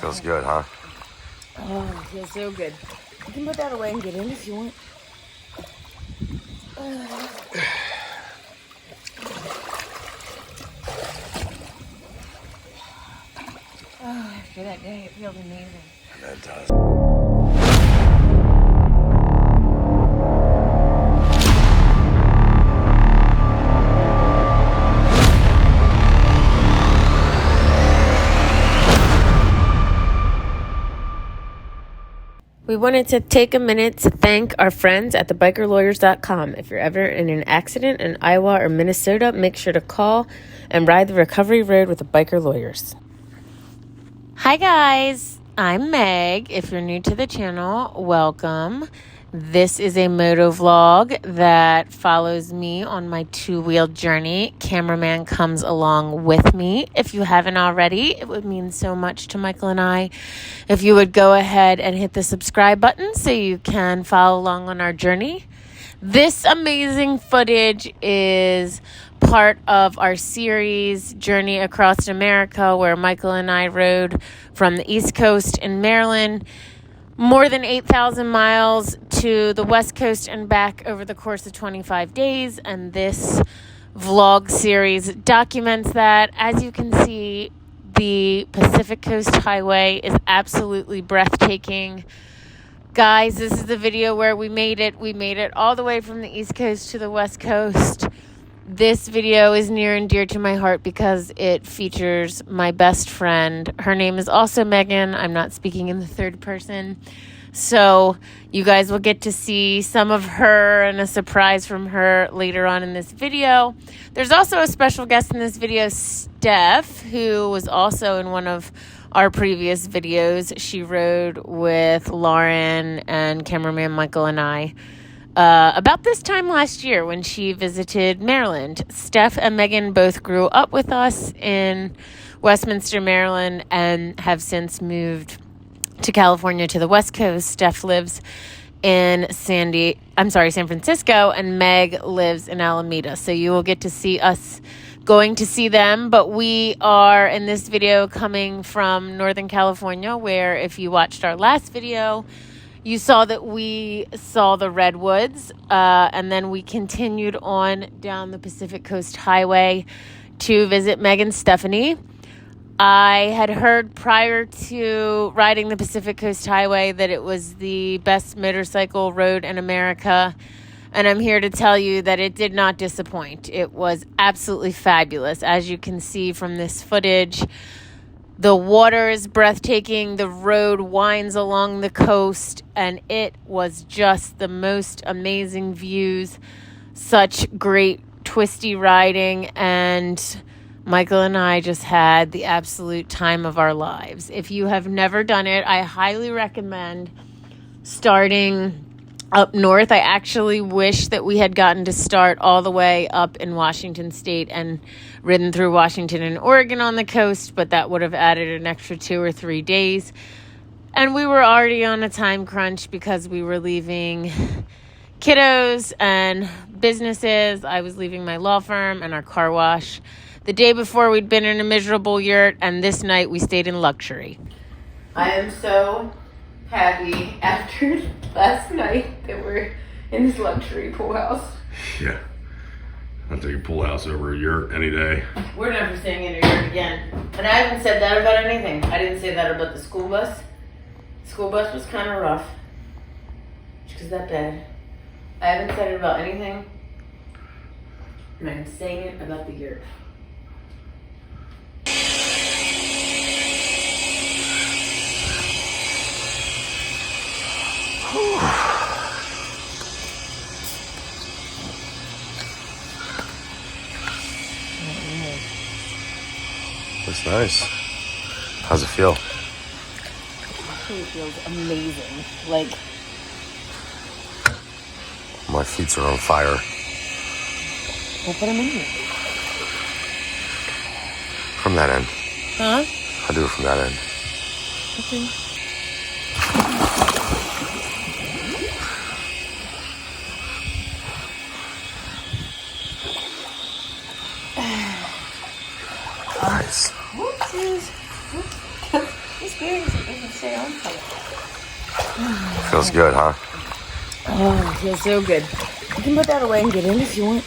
Feels good, huh? Oh, it feels so good. You can put that away and get in if you want. After that day, it feels amazing. That does. We wanted to take a minute to thank our friends at thebikerlawyers.com. If you're ever in an accident in Iowa or Minnesota, make sure to call and ride the recovery road with the Biker Lawyers. Hi guys, I'm Meg. If you're new to the channel, welcome. This is a moto vlog that follows me on my two-wheel journey. Cameraman comes along with me. If you haven't already, it would mean so much to Michael and I if you would go ahead and hit the subscribe button so you can follow along on our journey. This amazing footage is part of our series, Journey Across America, where Michael and I rode from the East Coast in Maryland, more than 8,000 miles to the West Coast and back over the course of 25 days. And this vlog series documents that. As you can see, the Pacific Coast Highway is absolutely breathtaking. Guys, this is the video where we made it. We made it all the way from the East Coast to the West Coast. This video is near and dear to my heart because it features my best friend. Her name is also Megan. I'm not speaking in the third person. So you guys will get to see some of her and a surprise from her later on in this video. There's also a special guest in this video, Stef, who was also in one of our previous videos. She rode with Lauren and cameraman Michael and I about this time last year when she visited Maryland. Stef and Megan both grew up with us in Westminster, Maryland, and have since moved to California to the West Coast. Stef lives in San Francisco, and Meg lives in Alameda. So you will get to see us going to see them, but we are in this video coming from Northern California, where if you watched our last video, you saw that we saw the redwoods, and then we continued on down the Pacific Coast Highway to visit Meg and Stephanie. I had heard prior to riding the Pacific Coast Highway that it was the best motorcycle road in America, and I'm here to tell you that it did not disappoint. It was absolutely fabulous. As you can see from this footage, the water is breathtaking, the road winds along the coast, and it was just the most amazing views, such great twisty riding, and Michael and I just had the absolute time of our lives. If you have never done it, I highly recommend starting up north. I actually wish that we had gotten to start all the way up in Washington State and ridden through Washington and Oregon on the coast, but that would have added an extra 2 or 3 days. And we were already on a time crunch because we were leaving kiddos and businesses. I was leaving my law firm and our car wash. The day before, we'd been in a miserable yurt, and this night we stayed in luxury. I am so happy after last night that we're in this luxury pool house. Yeah. I'll take a pool house over a yurt any day. We're never staying in a yurt again. And I haven't said that about anything. I didn't say that about the school bus. The school bus was kind of rough. Which is that bad. I haven't said it about anything. And I'm saying it about the yurt. That's nice. How's it feel? It actually feels amazing. Like, My feet are on fire. we'll put them in here. From that end. Huh? I'll do it from that end. Okay. Nice. Whoopsies. Just Jeez, it doesn't stay on for Feels good, huh? Oh, it feels so good. You can put that away and get in if you want.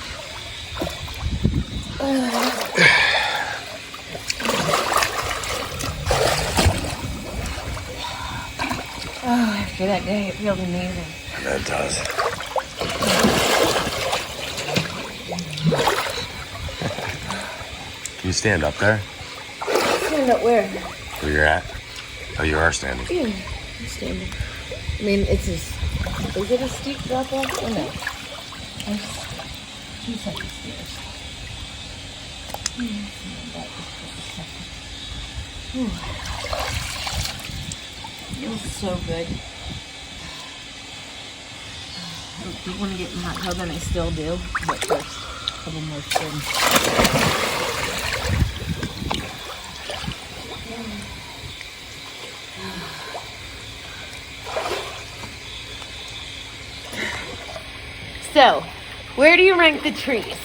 After that day, it feels amazing. That does. Can you stand up there? Stand up where? Where you're at? Oh, you are standing. Yeah, I'm standing. I mean, is it a steep drop off or no? Two sets of stairs. Feels so good. I don't want to get in the hot tub, and I still do. But first, a couple more spins. So, where do you rank the trees?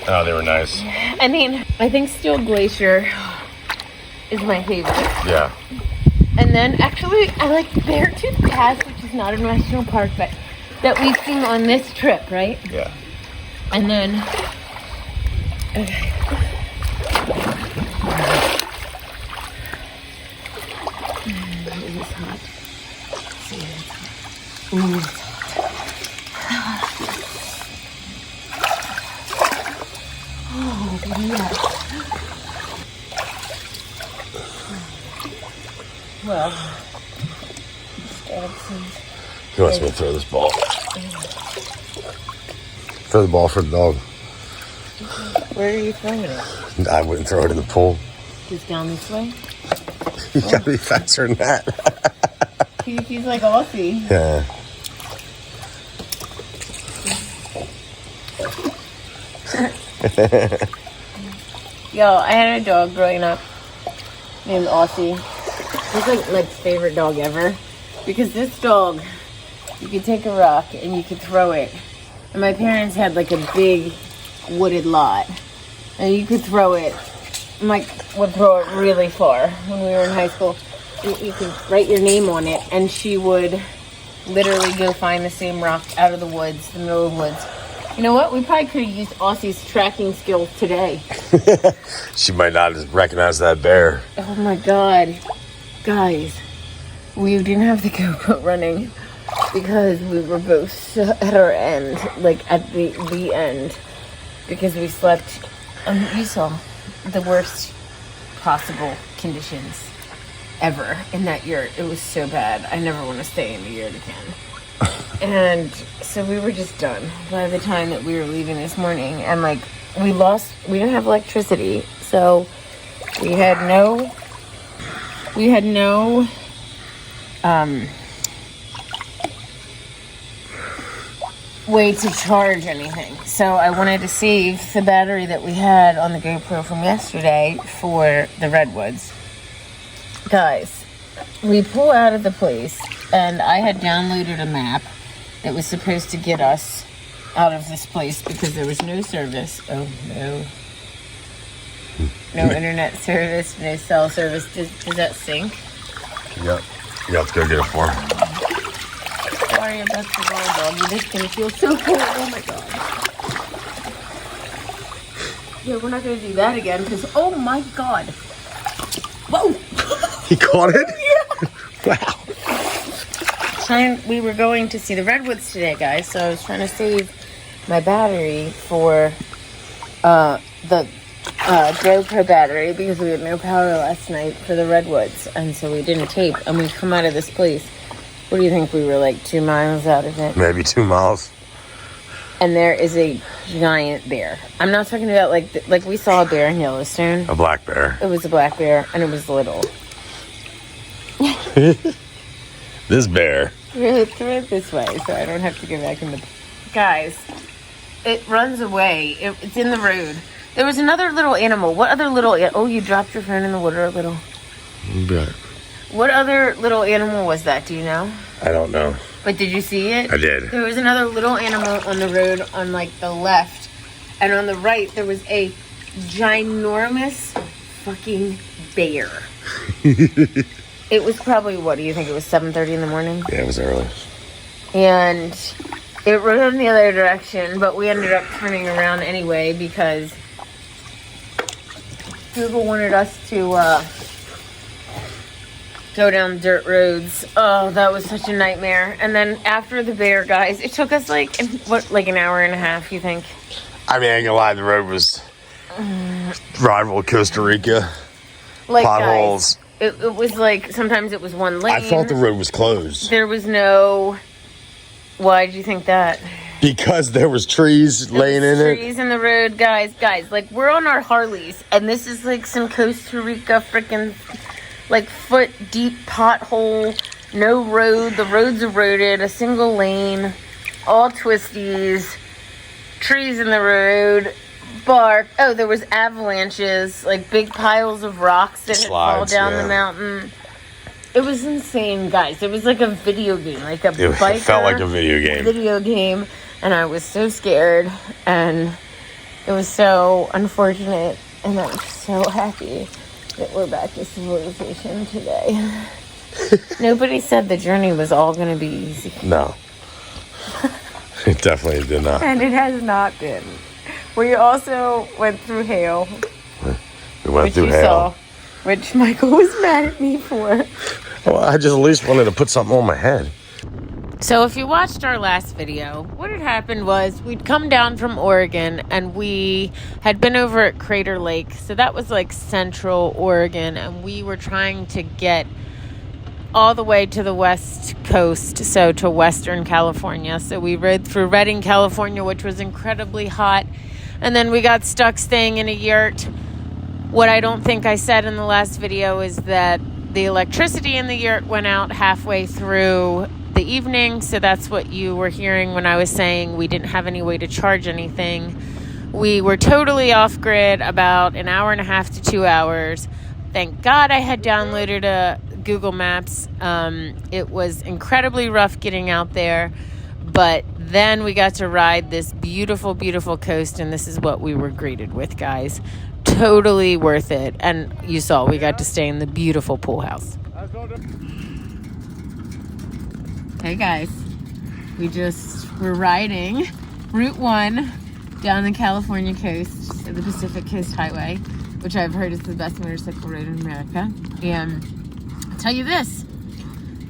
Oh, they were nice. I mean, I think Steel Glacier is my favorite. Yeah. And then, actually, I like Beartooth Pass, which is not a national park, but that we've seen on this trip, right? Yeah. And then... It is hot. See, it's hot. Ooh, it's hot. Oh, yes. Well, He wants me to throw this ball. Throw the ball for the dog. where are you throwing it? I wouldn't throw it in the pool. Just down this way? You gotta be faster than that. He's like Aussie. Yeah. Yo, I had a dog growing up named Aussie. It was like my favorite dog ever. Because this dog, you could take a rock and you could throw it. And my parents had like a big wooded lot. And you could throw it. Mike would throw it really far when we were in high school. You could write your name on it, and she would literally go find the same rock out of the woods, the middle of the woods. You know what? We probably could have used Aussie's tracking skills today. She might not recognize that bear. Oh my God. Guys, we didn't have the GoPro running because we were both at our end, like at the end, because we slept, you saw the worst possible conditions ever in that yurt. It was so bad. I never want to stay in the yurt again. And so we were just done by the time that we were leaving this morning. And like, we didn't have electricity. So we had no way to charge anything. So I wanted to save the battery that we had on the GoPro from yesterday for the redwoods. Guys, we pull out of the place, and I had downloaded a map that was supposed to get us out of this place because there was no service. Oh, no. No internet service, no cell service. Does that sink? Yep. You have to go get it for her. Sorry about the raw dog. You're just gonna feel so cold. Oh my God. Yeah, we're not gonna do that again because, oh my God. Whoa. He caught it? Yeah. Wow. We were going to see the redwoods today, guys, so I was trying to save my battery for the GoPro battery because we had no power last night for the redwoods, and so we didn't tape. And we come out of this place. What do you think? We were like 2 miles out of it. Maybe 2 miles. And there is a giant bear. I'm not talking about like we saw a bear in Yellowstone. A black bear. It was a black bear, and it was little. This bear. Throw it this way so I don't have to go back in the... Guys, it runs away. It's in the road. There was another little animal. What other little... Oh, you dropped your phone in the water a little. Yeah. What other little animal was that? Do you know? I don't know. But did you see it? I did. There was another little animal on the road on like the left. And on the right, there was a ginormous fucking bear. It was probably, what do you think? It was 7:30 in the morning? Yeah, it was early. And it rode in the other direction, but we ended up turning around anyway because Google wanted us to go down dirt roads. Oh, that was such a nightmare. And then after the bear, guys, it took us like an hour and a half, you think? I mean, I ain't gonna lie, the road was rival Costa Rica. Like, potholes. Guys, it was like, sometimes it was one lane. I thought the road was closed. There was no... Why did you think that? Because there was trees laying in it. Trees in the road, guys, like, we're on our Harleys, and this is like some Costa Rica freaking, like, foot deep pothole, no road, the road's eroded, a single lane, all twisties, trees in the road, bark. Oh, there was avalanches, like big piles of rocks that had fall down the mountain. It was insane, guys. It was like a video game, like a biker. It felt like a video game. And I was so scared, and it was so unfortunate, and I'm so happy that we're back to civilization today. Nobody said the journey was all going to be easy. No. It definitely did not. And it has not been. We also went through hail. We went through hail. Which Michael was mad at me for. Well, I just at least wanted to put something on my head. So if you watched our last video, what had happened was we'd come down from Oregon and we had been over at Crater Lake. So that was like central Oregon, and we were trying to get all the way to the west coast, so to Western California. So we rode through Redding, California, which was incredibly hot. And then we got stuck staying in a yurt. What I don't think I said in the last video is that the electricity in the yurt went out halfway through the evening. So that's what you were hearing when I was saying we didn't have any way to charge anything. We were totally off grid about an hour and a half to 2 hours. Thank God I had downloaded a Google Maps. It was incredibly rough getting out there, but then we got to ride this beautiful, beautiful coast, and this is what we were greeted with, guys. Totally worth it. And you saw we got to stay in the beautiful pool house. Hey guys, we're riding Route 1 down the California coast, the Pacific Coast Highway, which I've heard is the best motorcycle road in America. And I'll tell you this,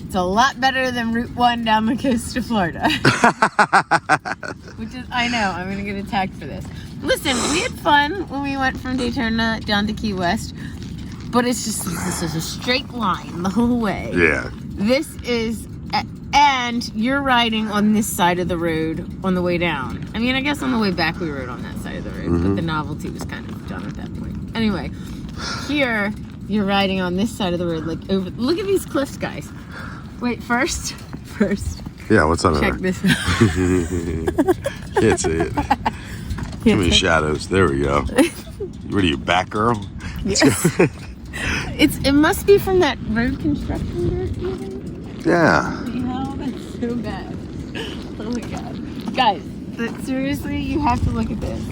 it's a lot better than Route 1 down the coast of Florida. Which is, I know, I'm going to get attacked for this. Listen, we had fun when we went from Daytona down to Key West, but this is a straight line the whole way. Yeah. And you're riding on this side of the road on the way down. I mean, I guess on the way back we rode on that side of the road, but the novelty was kind of done at that point. Anyway, here you're riding on this side of the road, like over. Look at these cliffs, guys. Wait, first. Yeah, what's under Check there? this out. Can't see it. Too many shadows. There we go. What are you, Batgirl? Yes. It must be from that road construction dirt, you think? Yeah. Oh, that's so bad. Oh my god. Guys, but seriously, you have to look at this.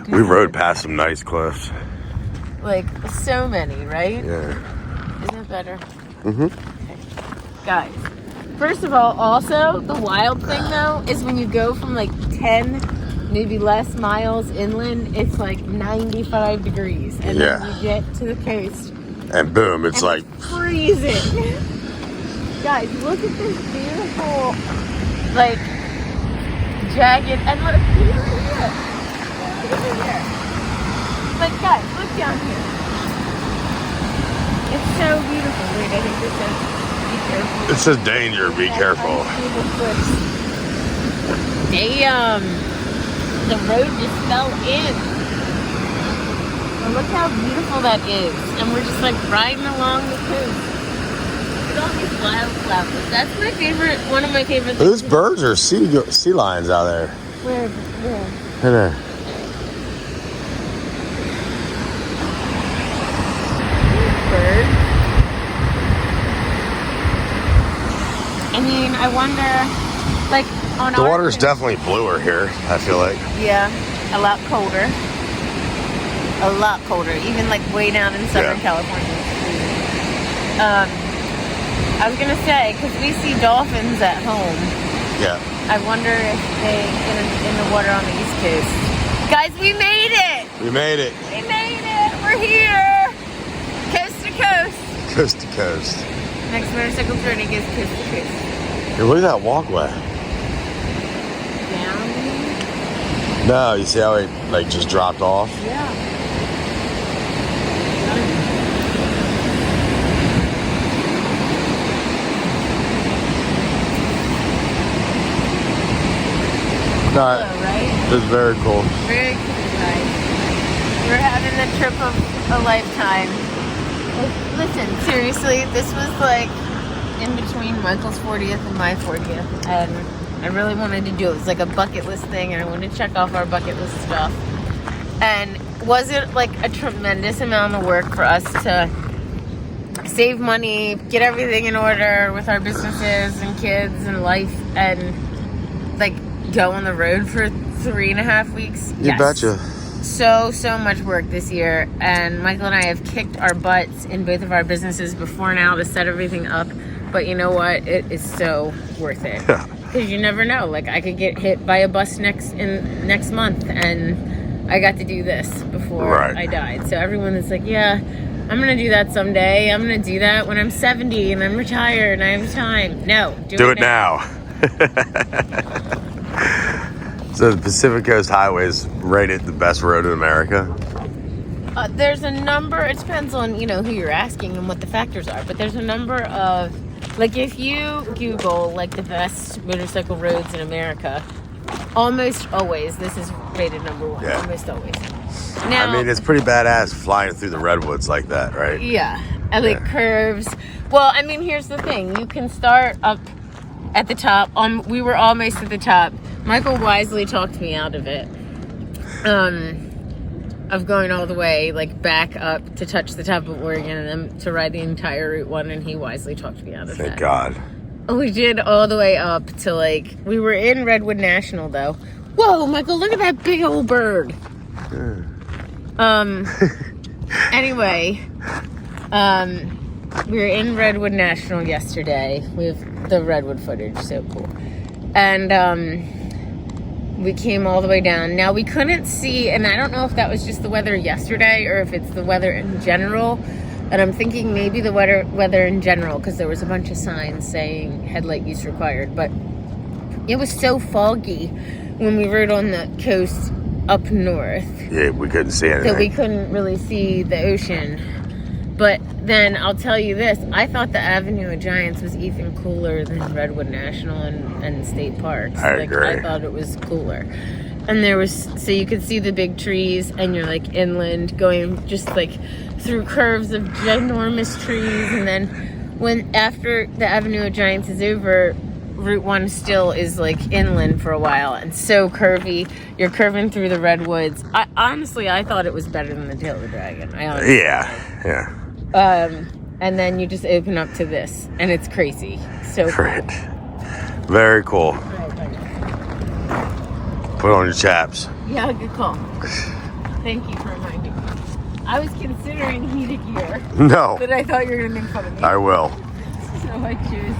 We rode past some nice cliffs. Like, so many, right? Yeah. Isn't it better? Mm-hmm. Okay. Guys, first of all, also, the wild thing, though, is when you go from, like, 10, maybe less miles inland, it's, like, 95 degrees. And then you get to the coast. And boom, it's like... freezing. Guys, look at this beautiful, like, jagged, and look here. Look over here. Like, guys, look down here. It's so beautiful. Wait, I think this says, be careful. It says danger, be careful. Damn. The road just fell in. Well, look how beautiful that is. And we're just, like, riding along the coast. All these wildflowers. That's my favorite, one of my favorite things. Those birds are sea lions out there. Where? Right there. Bird. I mean, I wonder, like, on The water's definitely bluer here, I feel like. Yeah, a lot colder. A lot colder, even like way down in Southern California. I was gonna say, because we see dolphins at home. Yeah. I wonder if they get in the water on the East Coast. Guys, we made it! We made it. We made it! We're here! Coast to coast. Coast to coast. Next motorcycle journey goes coast to coast. Hey, look at that walkway. Down? No, you see how it like just dropped off? Yeah. No, Right? it was very cool. Very cool, guys. We're having the trip of a lifetime. Listen, seriously, this was like in between Michael's 40th and my 40th, and I really wanted to do it. It was like a bucket list thing, and I wanted to check off our bucket list stuff. And was it like a tremendous amount of work for us to save money, get everything in order with our businesses and kids and life, and like go on the road for 3.5 weeks? You betcha. So much work this year, and Michael and I have kicked our butts in both of our businesses before now to set everything up, but you know what, it is so worth it, because you never know, like I could get hit by a bus next month, and I got to do this before I died. So everyone is like, yeah, I'm gonna do that someday, I'm gonna do that when I'm 70 and I'm retired and I have time. No, do it now. So the Pacific Coast Highway is rated the best road in America? There's a number, it depends on, who you're asking and what the factors are, but there's a number of, like if you Google like the best motorcycle roads in America, almost always this is rated number one. Yeah. Almost always. Now, I mean, it's pretty badass flying through the redwoods like that, right? Yeah, and like curves. Well, I mean, here's the thing. You can start up at the top. We were almost at the top. Michael wisely talked me out of it. Of going all the way, like back up to touch the top of Oregon and then to ride the entire Route 1, and he wisely talked me out of that. Thank God. We did all the way up to like, we were in Redwood National though. Whoa, Michael, look at that big old bird. Anyway, we were in Redwood National yesterday. We have the redwood footage, so cool. And we came all the way down. Now we couldn't see, and I don't know if that was just the weather yesterday or if it's the weather in general. And I'm thinking maybe the weather in general, because there was a bunch of signs saying headlight use required. But it was so foggy when we rode on the coast up north. Yeah, we couldn't see anything. That we couldn't really see the ocean. But then I'll tell you this, I thought the Avenue of Giants was even cooler than Redwood National and State Parks. I agree. I thought it was cooler. And so you could see the big trees, and you're like inland, going just like through curves of ginormous trees. And then after the Avenue of Giants is over, Route 1 still is like inland for a while, and so curvy. You're curving through the redwoods. I thought it was better than the Tail of the Dragon. Yeah. And then you just open up to this, and it's crazy. So great. Very cool. All right, Put on your chaps. yeah, good call. Thank you for reminding me. I was considering heated gear, No, but I thought you were going to make fun of me. I will. So I choose.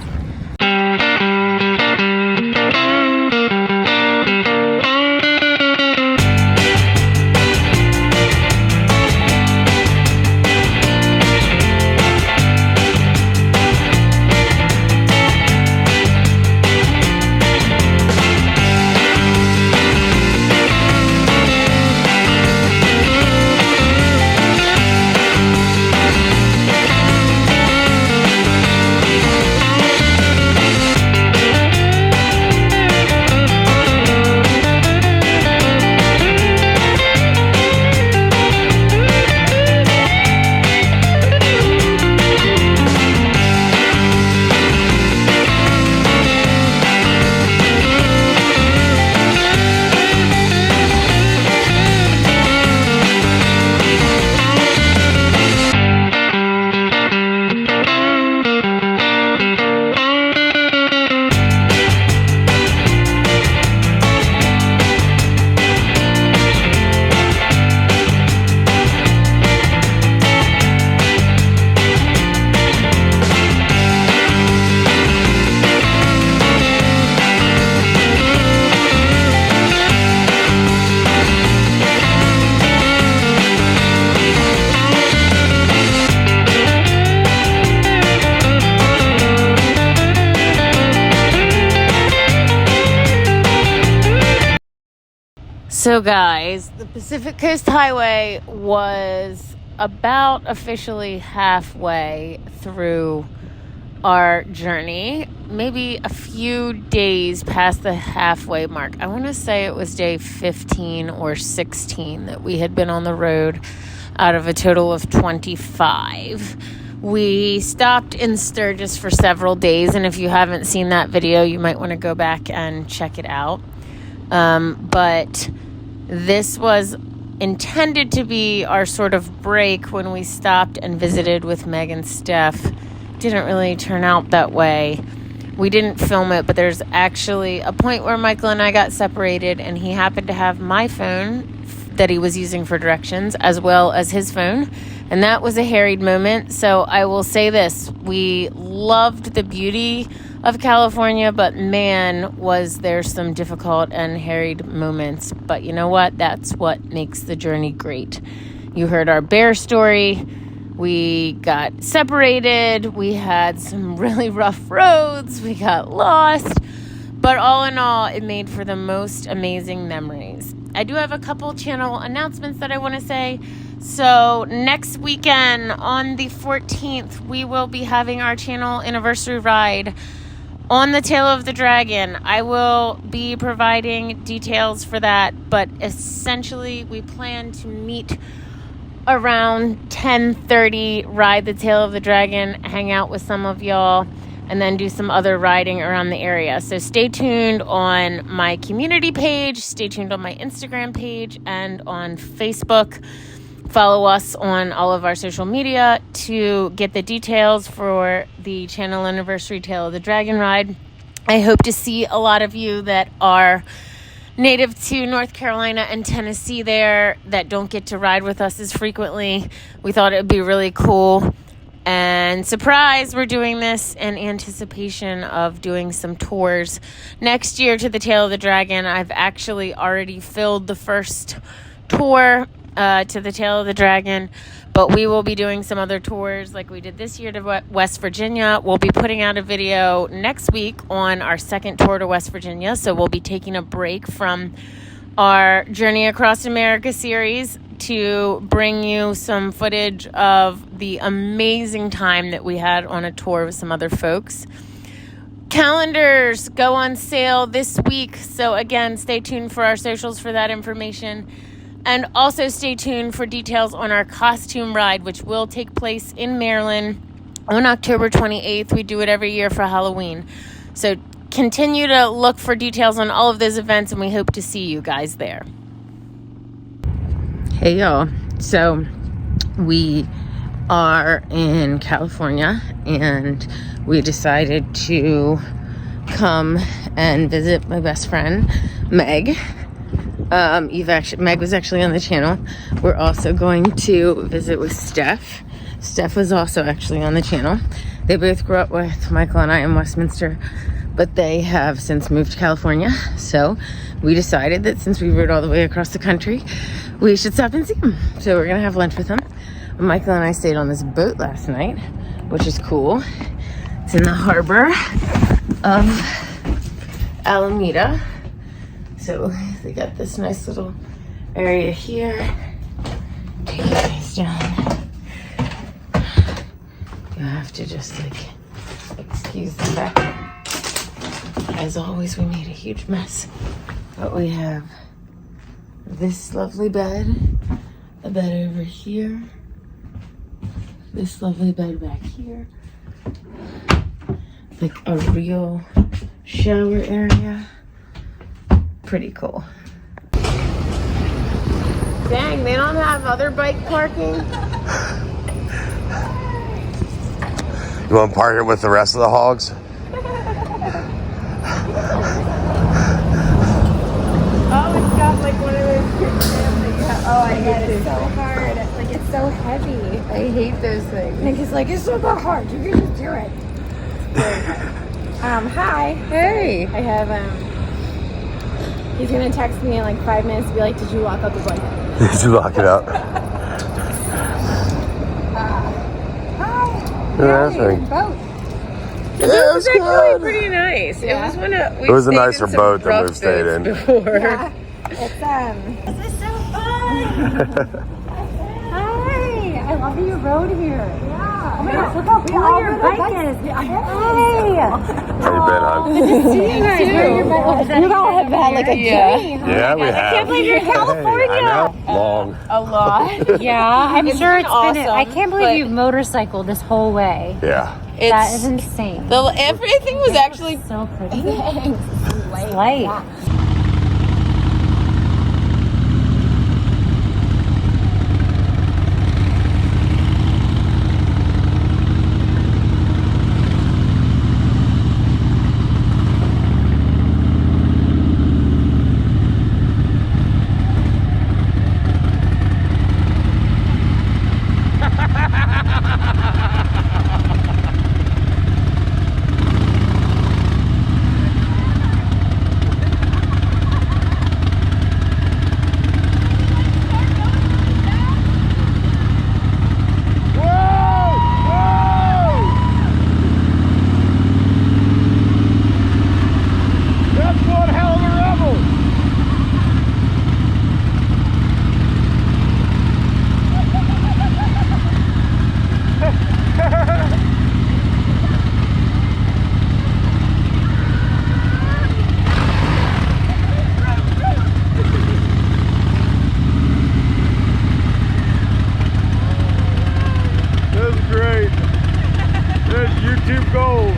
So guys, the Pacific Coast Highway was about officially halfway through our journey, maybe a few days past the halfway mark. I want to say it was day 15 or 16 that we had been on the road out of a total of 25. We stopped in Sturgis for several days, and if you haven't seen that video, you might want to go back and check it out. But this was intended to be our sort of break when we stopped and visited with Meg and Stef. Didn't really turn out that way. We didn't film it, but there's actually a point where Michael and I got separated, and he happened to have my phone that he was using for directions as well as his phone, and that was a harried moment. So I will say this: we loved the beauty of California, but man, was there some difficult and harried moments. But you know what? That's what makes the journey great. You heard our bear story. We got separated. We had some really rough roads. We got lost. But all in all, it made for the most amazing memories. I do have a couple channel announcements that I want to say. So next weekend on the 14th, we will be having our channel anniversary ride on the Tail of the Dragon. I will be providing details for that, but essentially we plan to meet around 10:30, ride the Tail of the Dragon, hang out with some of y'all, and then do some other riding around the area. So stay tuned on my community page, stay tuned on my Instagram page, and on Facebook. Follow us on all of our social media to get the details for the channel anniversary Tail of the Dragon ride. I hope to see a lot of you that are native to North Carolina and Tennessee there that don't get to ride with us as frequently. We thought it would be really cool. And surprise, we're doing this in anticipation of doing some tours next year to the Tail of the Dragon. I've actually already filled the first tour to the Tail of the Dragon, but we will be doing some other tours like we did this year to West Virginia. We'll be putting out a video next week on our second tour to West Virginia, so we'll be taking a break from our Journey Across America series to bring you some footage of the amazing time that we had on a tour with some other folks. Calendars go on sale this week, so again, stay tuned for our socials for that information. And also stay tuned for details on our costume ride, which will take place in Maryland on October 28th. We do it every year for Halloween. So continue to look for details on all of those events, and we hope to see you guys there. Hey, y'all. So we are in California, and we decided to come and visit my best friend, Meg. Meg was actually on the channel. We're also going to visit with Stef. Stef was also actually on the channel. They both grew up with Michael and I in Westminster, but they have since moved to California. So we decided that since we rode all the way across the country, we should stop and see them. So we're gonna have lunch with them. Michael and I stayed on this boat last night, which is cool. It's in the harbor of Alameda. So they got this nice little area here. Take you guys down. You have to just excuse the fact. As always, we made a huge mess. But we have this lovely bed, a bed over here, this lovely bed back here, like a real shower area. Pretty cool. Dang, they don't have other bike parking? You want to park it with the rest of the hogs? Oh, it's got like one of those quick jams that you have. Oh, I hate it. It's so hard. Like, it's so heavy. I hate those things. Nick is like, it's not that hard. You can just do it. Hi. Hey. I have, he's gonna text me in like 5 minutes and be like, did you lock up the blanket? Did you lock it up? Hi. Yeah, Boat. it was actually good. pretty nice. Yeah. It was It was a nicer boat than we've stayed in. Before. Yeah. This is so fun. Hi, I love that you rode here. Yeah. Oh my gosh, look how cool your bike is. Hey. How you been, hon? You all have had like a dream. Yeah, we have. I can't believe you're in California. I know. Long. A lot. Yeah, I'm sure it's awesome, been. I can't believe you motorcycled this whole way. Yeah. That is insane. Everything was actually So pretty. It's light. YouTube gold.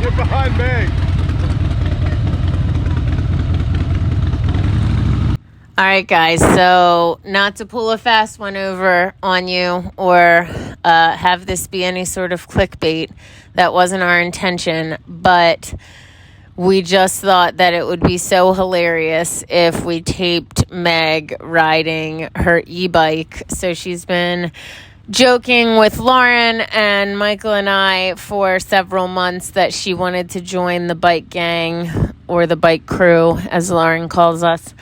Get behind Meg. All right, guys. So not to pull a fast one over on you or have this be any sort of clickbait. That wasn't our intention, but we just thought that it would be so hilarious if we taped Meg riding her e-bike. So she's been joking with Lauren and Michael and I for several months that she wanted to join the bike gang, or the bike crew, as Lauren calls us,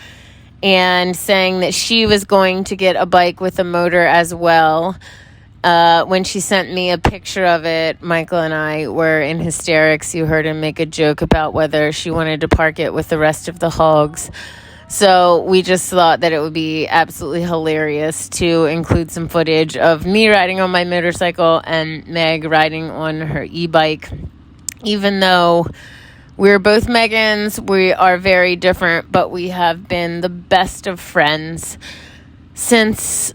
and saying that she was going to get a bike with a motor as well. When she sent me a picture of it, Michael and I were in hysterics. You heard him make a joke about whether she wanted to park it with the rest of the hogs. So we just thought that it would be absolutely hilarious to include some footage of me riding on my motorcycle and Meg riding on her e-bike. Even though we're both Megans, we are very different, but we have been the best of friends since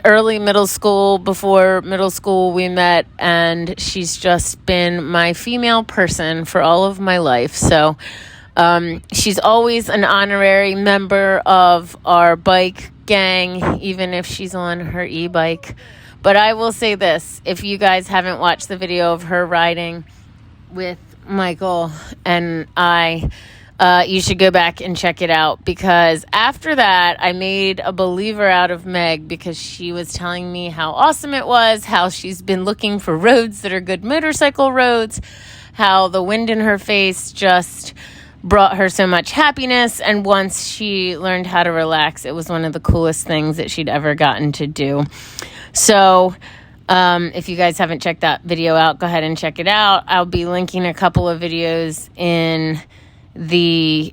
early middle school. Before middle school we met, and she's just been my female person for all of my life. So she's always an honorary member of our bike gang, even if she's on her e-bike. But I will say this, if you guys haven't watched the video of her riding with Michael and I, you should go back and check it out, because after that I made a believer out of Meg, because she was telling me how awesome it was, how she's been looking for roads that are good motorcycle roads, how the wind in her face just brought her so much happiness, and once she learned how to relax, it was one of the coolest things that she'd ever gotten to do. So if you guys haven't checked that video out, go ahead and check it out. I'll be linking a couple of videos in the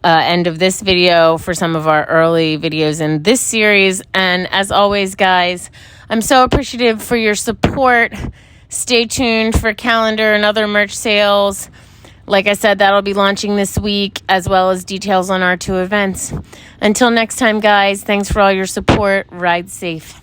end of this video for some of our early videos in this series. And as always, guys, I'm so appreciative for your support. Stay tuned for calendar and other merch sales. Like I said, that'll be launching this week, as well as details on our 2 events. Until next time, guys, thanks for all your support. Ride safe.